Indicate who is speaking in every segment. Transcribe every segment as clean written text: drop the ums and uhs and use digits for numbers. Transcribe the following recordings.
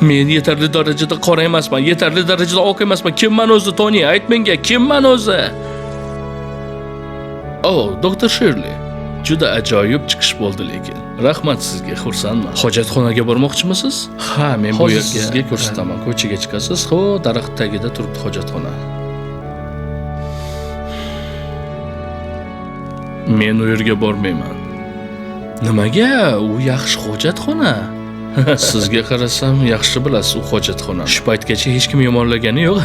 Speaker 1: Men yetarli darajada qora emasman, yetarli darajada oq emasman. Kimman o'zi, Toni? Ayt menga, kimman o'zi? Oh, doktor Shirley. Juda ajoyib chiqish bo'ldi lekin. Rahmat sizga, xursandman. Hojatxonaga bormoqchimisiz? Ha, men bu yerga sizga ko'rsataman. Ko'chaga chiqasiz. Xo'p, daraxt tagida turibdi hojatxona. Men u yerga bormayman. Nimaga? U yaxshi hojatxona. Sizga qarasam, yaxshi bilasiz u hojatxona. Shu paytgacha hech kim yomonlagani yo'q.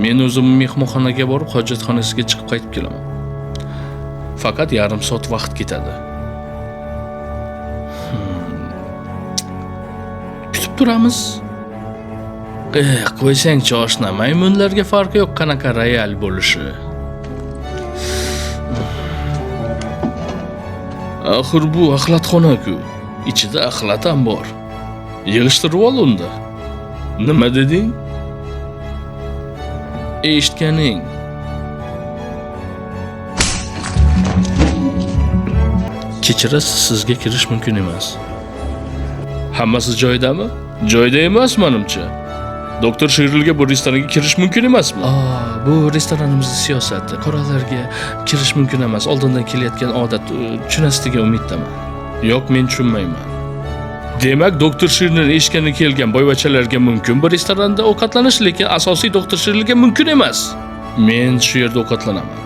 Speaker 1: Men o'zim mehmonxonaga borib, hojatxonasiga chiqib qaytib kelaman. Faqat yarim soat vaqt ketadi. Kutib turamiz. Qo'ysang-chi oshna, maymunlarga farqi yo'q qanaqa real bo'lishi. Axir bu axlatxona-ku. Ichida axlat ham bor. Yig'ishtirib ol unda. Nima deding? Eshitganing. Kechirasiz, sizga kirish mumkin emas. Hammasi joyidami? Joyida emas menimcha. Doktor Shirleyga bu restoranga kirish mumkin emasmi? Bu restoranimizning siyosati. Qoralarga kirish mumkin emas. Oldindan kelayotgan odat. Tushunasiz degan umiddaman. Yo'q, men tushunmayman. Demak, doktor Shirley eshitgani kelgan boyvachalarga mumkin bu restoranda ovqatlanish, lekin asosiy doktor Shirleyga mumkin emas. Men shu yerda ovqatlanaman.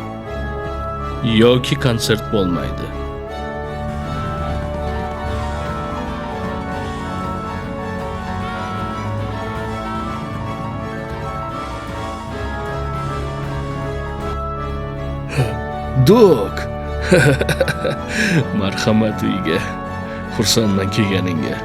Speaker 1: Yoki konsert bo'lmaydi. Dok. Marhamat uyga. Xursandman kelganingga.